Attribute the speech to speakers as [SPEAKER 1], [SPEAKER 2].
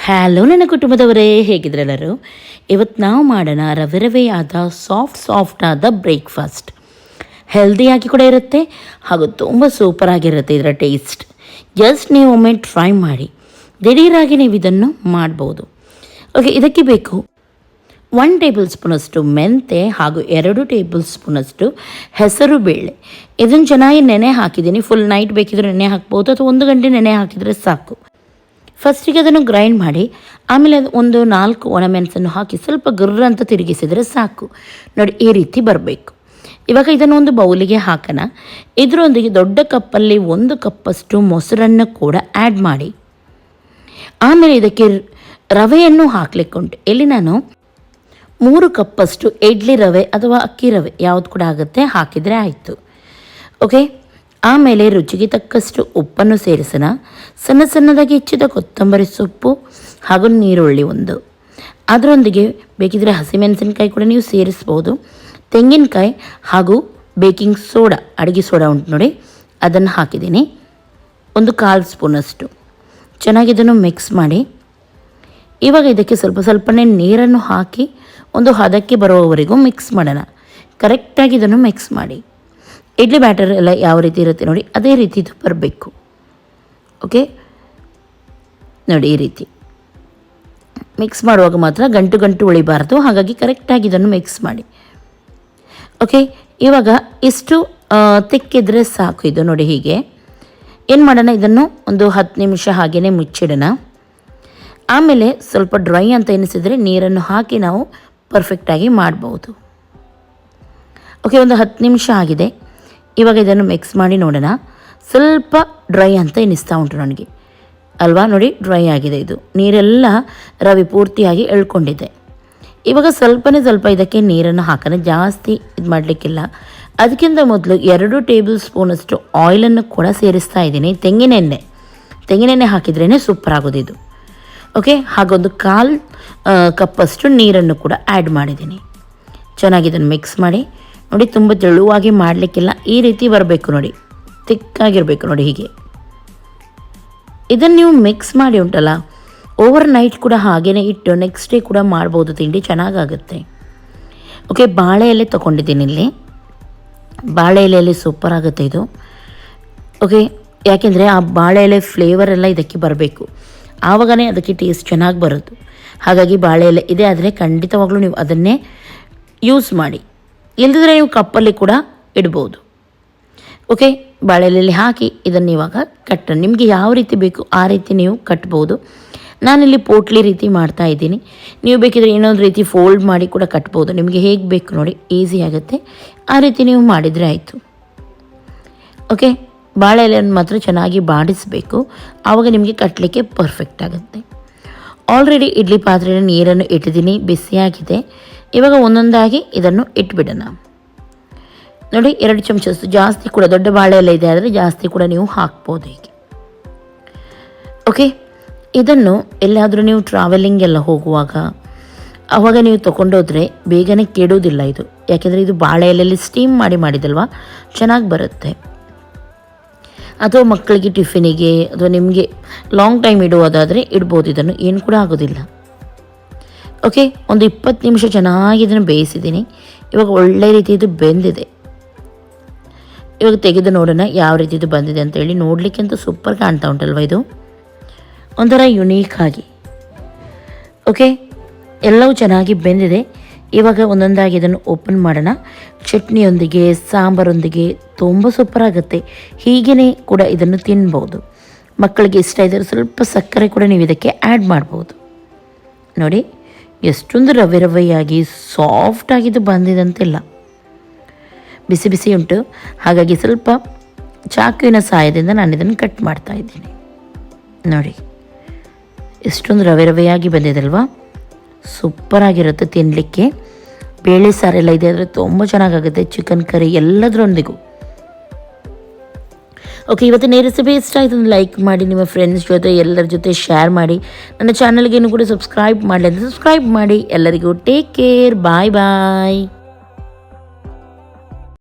[SPEAKER 1] Hello ನನ್ನ ಕುಟುಂಬದವರೇ, ಹೇಗಿದ್ರೆಲ್ಲರೂ? ಇವತ್ತು ನಾವು ಮಾಡೋಣ ರವೆಯಾದ ಸಾಫ್ಟ್ ಆದ ಬ್ರೇಕ್ಫಾಸ್ಟ್. ಹೆಲ್ದಿಯಾಗಿ ಕೂಡ ಇರುತ್ತೆ ಹಾಗೂ ತುಂಬ ಸೂಪರಾಗಿರುತ್ತೆ ಇದರ ಟೇಸ್ಟ್. ಜಸ್ಟ್ ನೀವು ಒಮ್ಮೆ ಟ್ರೈ ಮಾಡಿ, ದಿಢೀರಾಗಿ ನೀವು ಇದನ್ನು ಮಾಡ್ಬೋದು. ಓಕೆ, ಇದಕ್ಕೆ ಬೇಕು 1 ಟೇಬಲ್ ಸ್ಪೂನಷ್ಟು ಮೆಂತೆ ಹಾಗೂ 2 ಟೇಬಲ್ ಸ್ಪೂನಷ್ಟು ಹೆಸರು ಬೇಳೆ. ಇದನ್ನು ಚೆನ್ನಾಗಿ ನೆನೆ ಹಾಕಿದ್ದೀನಿ. ಫುಲ್ ನೈಟ್ ಬೇಕಿದ್ರೆ ನೆನೆ ಹಾಕ್ಬೋದು ಅಥವಾ 1 ಗಂಟೆ ನೆನೆ ಹಾಕಿದರೆ ಸಾಕು. ಫಸ್ಟಿಗೆ ಅದನ್ನು ಗ್ರೈಂಡ್ ಮಾಡಿ ಆಮೇಲೆ ಒಂದು 4 ಒಣಮೆಣಸನ್ನು ಹಾಕಿ ಸ್ವಲ್ಪ ಗುರ್ರ ಅಂತ ತಿರುಗಿಸಿದರೆ ಸಾಕು. ನೋಡಿ, ಈ ರೀತಿ ಬರಬೇಕು. ಇವಾಗ ಇದನ್ನು ಒಂದು ಬೌಲಿಗೆ ಹಾಕೋಣ. ಇದರೊಂದಿಗೆ ದೊಡ್ಡ ಕಪ್ಪಲ್ಲಿ 1 ಕಪ್ಪಷ್ಟು ಮೊಸರನ್ನು ಕೂಡ ಆ್ಯಡ್ ಮಾಡಿ. ಆಮೇಲೆ ಇದಕ್ಕೆ ರವೆಯನ್ನು ಹಾಕ್ಲಿಕ್ಕುಂಟು. ಇಲ್ಲಿ ನಾನು 3 ಕಪ್ಪಷ್ಟು ಇಡ್ಲಿ ರವೆ ಅಥವಾ ಅಕ್ಕಿ ರವೆ ಯಾವುದು ಕೂಡ ಆಗುತ್ತೆ, ಹಾಕಿದರೆ ಆಯಿತು. ಓಕೆ, ಆಮೇಲೆ ರುಚಿಗೆ ತಕ್ಕಷ್ಟು ಉಪ್ಪನ್ನು ಸೇರಿಸೋಣ. ಸಣ್ಣದಾಗಿ ಹೆಚ್ಚಿದ ಕೊತ್ತಂಬರಿ ಸೊಪ್ಪು ಹಾಗೂ ನೀರುಳ್ಳಿ 1. ಅದರೊಂದಿಗೆ ಬೇಕಿದ್ರೆ ಹಸಿಮೆಣಸಿನಕಾಯಿ ಕೂಡ ನೀವು ಸೇರಿಸ್ಬೋದು. ತೆಂಗಿನಕಾಯಿ ಹಾಗೂ ಬೇಕಿಂಗ್ ಸೋಡಾ, ಅಡುಗೆ ಸೋಡಾ ಉಂಟು ನೋಡಿ, ಅದನ್ನು ಹಾಕಿದ್ದೀನಿ. 1/4 ಸ್ಪೂನಷ್ಟು. ಚೆನ್ನಾಗಿ ಇದನ್ನು ಮಿಕ್ಸ್ ಮಾಡಿ. ಇವಾಗ ಇದಕ್ಕೆ ಸ್ವಲ್ಪನೇ ನೀರನ್ನು ಹಾಕಿ ಒಂದು ಹದಕ್ಕೆ ಬರುವವರೆಗೂ ಮಿಕ್ಸ್ ಮಾಡೋಣ. ಕರೆಕ್ಟಾಗಿ ಇದನ್ನು ಮಿಕ್ಸ್ ಮಾಡಿ. ಇಡ್ಲಿ ಬ್ಯಾಟರ್ ಎಲ್ಲ ಯಾವ ರೀತಿ ಇರುತ್ತೆ ನೋಡಿ, ಅದೇ ರೀತಿ ಇದು ಬರಬೇಕು. ಓಕೆ, ನೋಡಿ ಈ ರೀತಿ ಮಿಕ್ಸ್ ಮಾಡುವಾಗ ಮಾತ್ರ ಗಂಟು ಉಳಿಬಾರ್ದು. ಹಾಗಾಗಿ ಕರೆಕ್ಟಾಗಿ ಇದನ್ನು ಮಿಕ್ಸ್ ಮಾಡಿ. ಓಕೆ, ಇವಾಗ ಇಷ್ಟು ತಿಕ್ಕಿದ್ರೆ ಸಾಕು. ಇದು ನೋಡಿ, ಹೀಗೆ ಏನು ಮಾಡೋಣ, ಇದನ್ನು ಒಂದು 10 ನಿಮಿಷ ಹಾಗೆಯೇ ಮುಚ್ಚಿಡೋಣ. ಆಮೇಲೆ ಸ್ವಲ್ಪ ಡ್ರೈ ಅಂತ ಎನಿಸಿದರೆ ನೀರನ್ನು ಹಾಕಿ ನಾವು ಪರ್ಫೆಕ್ಟಾಗಿ ಮಾಡ್ಬೋದು. ಓಕೆ, ಒಂದು 10 ನಿಮಿಷ ಆಗಿದೆ. ಇವಾಗ ಇದನ್ನು ಮಿಕ್ಸ್ ಮಾಡಿ ನೋಡೋಣ. ಸ್ವಲ್ಪ ಡ್ರೈ ಅಂತ ಎನಿಸ್ತಾ ಉಂಟು ನನಗೆ, ಅಲ್ವಾ? ನೋಡಿ, ಡ್ರೈ ಆಗಿದೆ. ಇದು ನೀರೆಲ್ಲ ರವೆ ಪೂರ್ತಿಯಾಗಿ ಎಳ್ಕೊಂಡಿದೆ. ಇವಾಗ ಸ್ವಲ್ಪ ಇದಕ್ಕೆ ನೀರನ್ನು ಹಾಕೋಣ. ಜಾಸ್ತಿ ಇದು ಮಾಡಲಿಕ್ಕಿಲ್ಲ. ಅದಕ್ಕಿಂತ ಮೊದಲು 2 ಟೇಬಲ್ ಸ್ಪೂನಷ್ಟು ಆಯಿಲನ್ನು ಕೂಡ ಸೇರಿಸ್ತಾ ಇದ್ದೀನಿ. ತೆಂಗಿನೆಣ್ಣೆ ಹಾಕಿದ್ರೇ ಸೂಪರ್ ಆಗೋದು ಇದು. ಓಕೆ, ಹಾಗೊಂದು 1/4 ಕಪ್ಪಷ್ಟು ನೀರನ್ನು ಕೂಡ ಆ್ಯಡ್ ಮಾಡಿದ್ದೀನಿ. ಚೆನ್ನಾಗಿ ಇದನ್ನು ಮಿಕ್ಸ್ ಮಾಡಿ. ನೋಡಿ, ತುಂಬ ತೆಳುವಾಗಿ ಮಾಡಲಿಕ್ಕಿಲ್ಲ, ಈ ರೀತಿ ಬರಬೇಕು ನೋಡಿ, ತಿಕ್ಕಾಗಿರಬೇಕು ನೋಡಿ. ಹೀಗೆ ಇದನ್ನು ನೀವು ಮಿಕ್ಸ್ ಮಾಡಿ ಉಂಟಲ್ಲ, ಓವರ್ ನೈಟ್ ಕೂಡ ಹಾಗೇ ಇಟ್ಟು ನೆಕ್ಸ್ಟ್ ಡೇ ಕೂಡ ಮಾಡ್ಬೋದು. ತಿಂಡಿ ಚೆನ್ನಾಗಾಗುತ್ತೆ. ಓಕೆ, ಬಾಳೆ ಎಲೆ ತೊಗೊಂಡಿದ್ದೀನಿ. ಇಲ್ಲಿ ಬಾಳೆ ಎಲೆಯಲ್ಲಿ ಸೂಪರ್ ಆಗುತ್ತೆ ಇದು. ಓಕೆ, ಯಾಕೆಂದರೆ ಆ ಬಾಳೆ ಎಲೆ ಫ್ಲೇವರ್ ಎಲ್ಲ ಇದಕ್ಕೆ ಬರಬೇಕು, ಆವಾಗನೇ ಅದಕ್ಕೆ ಟೇಸ್ಟ್ ಚೆನ್ನಾಗಿ ಬರೋದು. ಹಾಗಾಗಿ ಬಾಳೆ ಎಲೆ ಇದೆ ಆದರೆ ಖಂಡಿತವಾಗ್ಲೂ ನೀವು ಅದನ್ನೇ ಯೂಸ್ ಮಾಡಿ. ಇಲ್ಲದಿದ್ರೆ ನೀವು ಕಪ್ಪಲ್ಲಿ ಕೂಡ ಇಡ್ಬೋದು. ಓಕೆ, ಬಾಳೆ ಎಲೆಯಲ್ಲಿ ಹಾಕಿ ಇದನ್ನು ಇವಾಗ ನಿಮಗೆ ಯಾವ ರೀತಿ ಬೇಕು ಆ ರೀತಿ ನೀವು ಕಟ್ಬೋದು. ನಾನಿಲ್ಲಿ ಪೋಟ್ಲಿ ರೀತಿ ಮಾಡ್ತಾ ಇದ್ದೀನಿ. ನೀವು ಬೇಕಿದ್ರೆ ಇನ್ನೊಂದು ರೀತಿ ಫೋಲ್ಡ್ ಮಾಡಿ ಕೂಡ ಕಟ್ಬೋದು. ನಿಮಗೆ ಹೇಗೆ ಬೇಕು ನೋಡಿ, ಈಸಿ ಆಗುತ್ತೆ. ಆ ರೀತಿ ನೀವು ಮಾಡಿದರೆ ಆಯಿತು. ಓಕೆ, ಬಾಳೆ ಎಲೆಯನ್ನು ಮಾತ್ರ ಚೆನ್ನಾಗಿ ಬಾಡಿಸಬೇಕು, ಆವಾಗ ನಿಮಗೆ ಕಟ್ಟಲಿಕ್ಕೆ ಪರ್ಫೆಕ್ಟ್ ಆಗುತ್ತೆ. ಆಲ್ರೆಡಿ ಇಡ್ಲಿ ಪಾತ್ರೆಯಲ್ಲಿ ನೀರನ್ನು ಇಟ್ಟಿದ್ದೀನಿ, ಬಿಸಿಯಾಗಿದೆ. ಇವಾಗ ಒಂದೊಂದಾಗಿ ಇದನ್ನು ಇಟ್ಬಿಡೋಣ. ನೋಡಿ, 2 ಚಮಚಷ್ಟು ಜಾಸ್ತಿ ಕೂಡ, ದೊಡ್ಡ ಬಾಳೆ ಎಲೆ ಇದೆ ಆದರೆ ಜಾಸ್ತಿ ಕೂಡ ನೀವು ಹಾಕ್ಬೋದು ಹೀಗೆ. ಓಕೆ, ಇದನ್ನು ಎಲ್ಲಾದರೂ ನೀವು ಟ್ರಾವೆಲಿಂಗ್ ಎಲ್ಲ ಹೋಗುವಾಗ ಆವಾಗ ನೀವು ತೊಗೊಂಡೋದ್ರೆ ಬೇಗನೆ ಕೆಡೋದಿಲ್ಲ ಇದು. ಯಾಕೆಂದರೆ ಇದು ಬಾಳೆ ಎಲೆಯಲ್ಲಿ ಸ್ಟೀಮ್ ಮಾಡಿದಲ್ವ, ಚೆನ್ನಾಗಿ ಬರುತ್ತೆ. ಅಥವಾ ಮಕ್ಕಳಿಗೆ ಟಿಫಿನಿಗೆ ಅಥವಾ ನಿಮಗೆ ಲಾಂಗ್ ಟೈಮ್ ಇಡುವುದಾದರೆ ಇಡ್ಬೋದು. ಇದನ್ನು ಏನು ಕೂಡ ಆಗೋದಿಲ್ಲ. ಓಕೆ, ಒಂದು 20 ನಿಮಿಷ ಚೆನ್ನಾಗಿ ಇದನ್ನು ಬೇಯಿಸಿದ್ದೀನಿ. ಇವಾಗ ಒಳ್ಳೆ ರೀತಿ ಇದು ಬೆಂದಿದೆ. ಇವಾಗ ತೆಗೆದು ನೋಡೋಣ ಯಾವ ರೀತಿ ಇದು ಬಂದಿದೆ ಅಂತೇಳಿ. ನೋಡಲಿಕ್ಕೆ ಅಂತೂ ಸೂಪರ್ ಕಾಣ್ತಾ ಉಂಟಲ್ವ, ಇದು ಒಂಥರ ಯುನೀಕ್ ಆಗಿ. ಓಕೆ, ಎಲ್ಲವೂ ಚೆನ್ನಾಗಿ ಬೆಂದಿದೆ. ಇವಾಗ ಒಂದೊಂದಾಗಿ ಇದನ್ನು ಓಪನ್ ಮಾಡೋಣ. ಚಟ್ನಿಯೊಂದಿಗೆ, ಸಾಂಬಾರೊಂದಿಗೆ ತುಂಬ ಸೂಪರ್ ಆಗುತ್ತೆ. ಹೀಗೇ ಕೂಡ ಇದನ್ನು ತಿನ್ಬೋದು. ಮಕ್ಕಳಿಗೆ ಇಷ್ಟ ಇದ್ದರೆ ಸ್ವಲ್ಪ ಸಕ್ಕರೆ ಕೂಡ ನೀವು ಇದಕ್ಕೆ ಆ್ಯಡ್ ಮಾಡ್ಬೋದು. ನೋಡಿ, ಎಷ್ಟೊಂದು ರವೆಯಾಗಿ ಸಾಫ್ಟಾಗಿದ್ದು ಬಂದಿದಂತೆಲ್ಲ. ಬಿಸಿ ಉಂಟು, ಹಾಗಾಗಿ ಸ್ವಲ್ಪ ಚಾಕುವಿನ ಸಹಾಯದಿಂದ ನಾನು ಇದನ್ನು ಕಟ್ ಮಾಡ್ತಾ ಇದ್ದೀನಿ. ನೋಡಿ, ಎಷ್ಟೊಂದು ರವೆಯಾಗಿ ಬಂದಿದಲ್ವಾ, ಸೂಪರಾಗಿರುತ್ತೆ ತಿನ್ನಲಿಕ್ಕೆ. ಬೇಳೆ ಸಾರೆಲ್ಲ ಇದೆ ಆದರೆ ತುಂಬ ಚೆನ್ನಾಗಾಗುತ್ತೆ, ಚಿಕನ್ ಕರಿ ಎಲ್ಲದರೊಂದಿಗೂ. ಓಕೆ, ಇವತ್ತಿನ ರೆಸಿಪಿ ಇಷ್ಟ ಆಯಿತು ಅಂದರೆ ಲೈಕ್ ಮಾಡಿ, ನಿಮ್ಮ ಫ್ರೆಂಡ್ಸ್ ಜೊತೆ ಎಲ್ಲರ ಜೊತೆ ಶೇರ್ ಮಾಡಿ. ನನ್ನ ಚಾನಲ್ಗೇನು ಕೂಡ ಸಬ್ಸ್ಕ್ರೈಬ್ ಮಾಡಲಿ ಅಂದರೆ ಸಬ್ಸ್ಕ್ರೈಬ್ ಮಾಡಿ. ಎಲ್ಲರಿಗೂ ಟೇಕ್ ಕೇರ್, ಬಾಯ್.